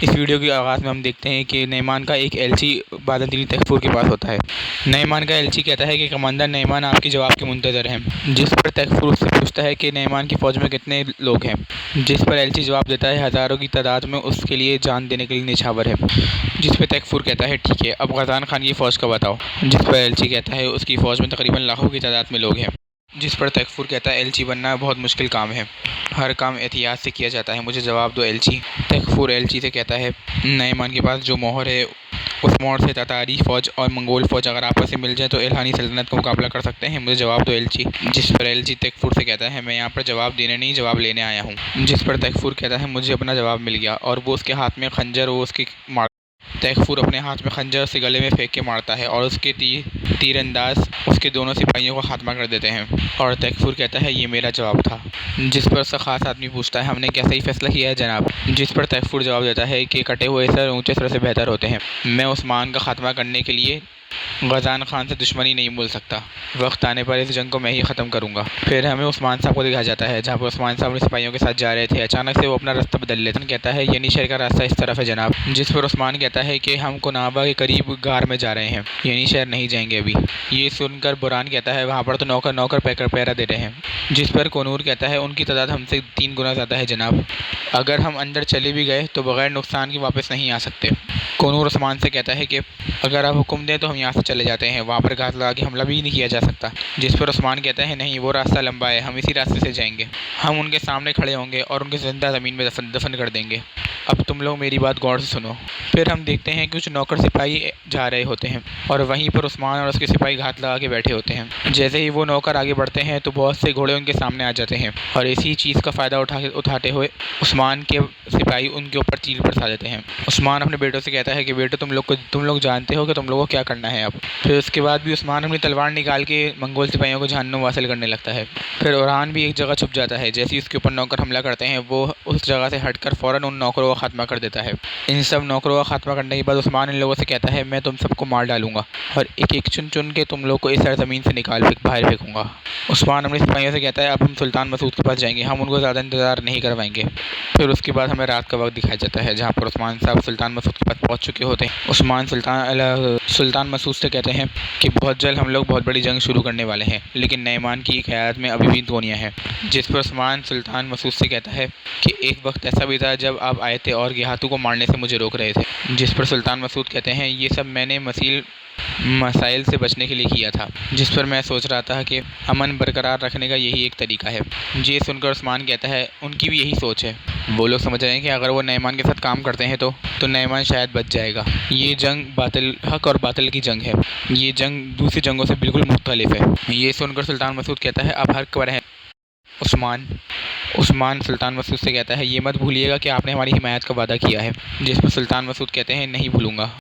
इस वीडियो के आगाज़ में हम देखते हैं कि नईमान का एक एलची बादल तैफूर के पास होता है। नईमान का एलची कहता है कि कमांडर नईमान आपके जवाब के मुंतज़र हैं। जिस पर तैफूर उससे पूछता है कि नईमान की फ़ौज में कितने लोग हैं। जिस पर एलची जवाब देता है हज़ारों की तादाद में उसके लिए जान देने के लिए निछावर है। जिस पर तैफूर कहता है ठीक है, अब गज़ान खान की फ़ौज का बताओ। जिस पर एलची कहता है उसकी फ़ौज में तकरीबन लाखों की तादाद में लोग हैं। जिस पर तैफूर कहता है एलची बनना बहुत मुश्किल काम है, हर काम एहतियात से किया जाता है, मुझे जवाब दो एलची। तैफूर एलची से कहता है नईमान के पास जो मोहर है उस मोहर से तातारी फ़ौज और मंगोल फ़ौज अगर आपस में मिल जाए तो इल्हानी सल्तनत का मुकाबला कर सकते हैं, मुझे जवाब दो एलची। जिस पर एलची तैफूर से कहता है मैं यहाँ पर जवाब देने नहीं जवाब लेने आया हूँ। जिस पर तैफूर कहता है मुझे अपना जवाब मिल गया और वो उसके हाथ में खंजर वो उसकी तैफूर अपने हाथ में खंजर से गले में फेंक के मारता है और उसके तीरंदाज उसके दोनों सिपाहियों का खात्मा कर देते हैं। और तैफूर कहता है ये मेरा जवाब था। जिस पर उसका खास आदमी पूछता है हमने क्या सही फैसला किया है जनाब। जिस पर तैफूर जवाब देता है कि कटे हुए सर ऊंचे सर से बेहतर होते हैं, मैं उस्मान का खात्मा करने के लिए गज़ान खान से दुश्मनी नहीं बोल सकता, वक्त आने पर इस जंग को मैं ही ख़त्म करूँगा। फिर हमें उस्मान साहब को दिखाया जाता है जहाँ पर उस्मान साहब अपने सिपाहियों के साथ जा रहे थे। अचानक से वो अपना रास्ता बदल लेते हैं। कहता है यानी शहर का रास्ता इस तरफ है जनाब। जिस पर उस्मान कहता है कि हम कुनाबा के करीब गार में जा रहे हैं, यानी शहर नहीं जाएंगे अभी। ये सुनकर बुरहान कहता है वहाँ पर तो नौकर पहरा दे रहे हैं। जिस पर कनूर कहता है उनकी तादाद हमसे 3 गुना ज़्यादा है जनाब, अगर हम अंदर चले भी गए तो बग़ैर नुकसान के वापस नहीं आ सकते। कनूर उस्मान से कहता है कि अगर आप हुक्म दें तो हम यहाँ से चले जाते हैं, वहाँ पर घात लगा के हमला भी नहीं किया जा सकता। जिस पर उस्मान कहता है नहीं, वो रास्ता लंबा है, हम इसी रास्ते से जाएंगे, हम उनके सामने खड़े होंगे और उनके ज़िंदा ज़मीन में दफन कर देंगे। अब तुम लोग मेरी बात गौर से सुनो। फिर हम देखते हैं कि कुछ नौकर सिपाही जा रहे होते हैं और वहीं पर उस्मान और उसके सिपाही घात लगा के बैठे होते हैं। जैसे ही वो नौकर आगे बढ़ते हैं तो बहुत से घोड़े उनके सामने आ जाते हैं और इसी चीज़ का फ़ायदा उठाते हुए उस्मान के सिपाही उनके ऊपर तीर बरसा देते हैं। उस्मान अपने बेटों से कहता है कि बेटो तुम लोग जानते हो कि तुम लोगों को क्या करना है अब। फिर उसके बाद भी उस्मान अपनी तलवार निकाल के मंगोल सिपाहियों को जहन्नुम वासिल करने लगता है। फिर बुरहान भी एक जगह छुप जाता है। जैसे ही उसके ऊपर नौकर हमला करते हैं वो उस जगह से हटकर फ़ौरन उन नौकरों का खात्मा कर देता है। इन सब नौकरों का खात्मा करने के बाद उस्मान इन लोगों से कहता है मैं तुम सबको मार डालूंगा और एक एक चुन चुन के तुम लोग को इस सरजमीन से बाहर फेंकूंगा। उस्मान अपने सिपाहियों से कहता है अब हम सुल्तान मसूद के पास जाएंगे, हम उनको ज़्यादा इंतज़ार नहीं करवाएंगे। फिर उसके बाद हमें रात का वक्त दिखाया जाता है जहाँ पर उस्मान साहब सुल्तान मसूद के पास पहुँच चुके होते हैं। उस्मान सुल्तान मसूद से कहते हैं कि बहुत जल्द हम लोग बहुत बड़ी जंग शुरू करने वाले हैं, लेकिन नईमान की क़यादत में अभी भी गोनियाँ हैं। जिस पर उस्मान सुल्तान मसूद से कहता है कि एक वक्त ऐसा भी था जब आप आए थे और गेहातू को मारने से मुझे रोक रहे थे। जिस पर सुल्तान मसूद कहते हैं ये सब मैंने मसाइल से बचने के लिए किया था। जिस पर मैं सोच रहा था कि अमन बरकरार रखने का यही एक तरीका है। ये सुनकर उस्मान कहता है उनकी भी यही सोच है, वो लोग समझ रहे हैं कि अगर वो नईमान के साथ काम करते हैं तो नईमान शायद बच जाएगा। ये जंग हक और बातिल की जंग है, ये जंग दूसरी जंगों से बिल्कुल मुख्तलिफ है। ये सुनकर सुल्तान मसूद कहता है अब हक पर है उस्मान सुल्तान मसूद से कहता है ये मत भूलिएगा कि आपने हमारी हिमायत का वादा किया है। जिस पर सुल्तान मसूद कहते हैं नहीं भूलूंगा।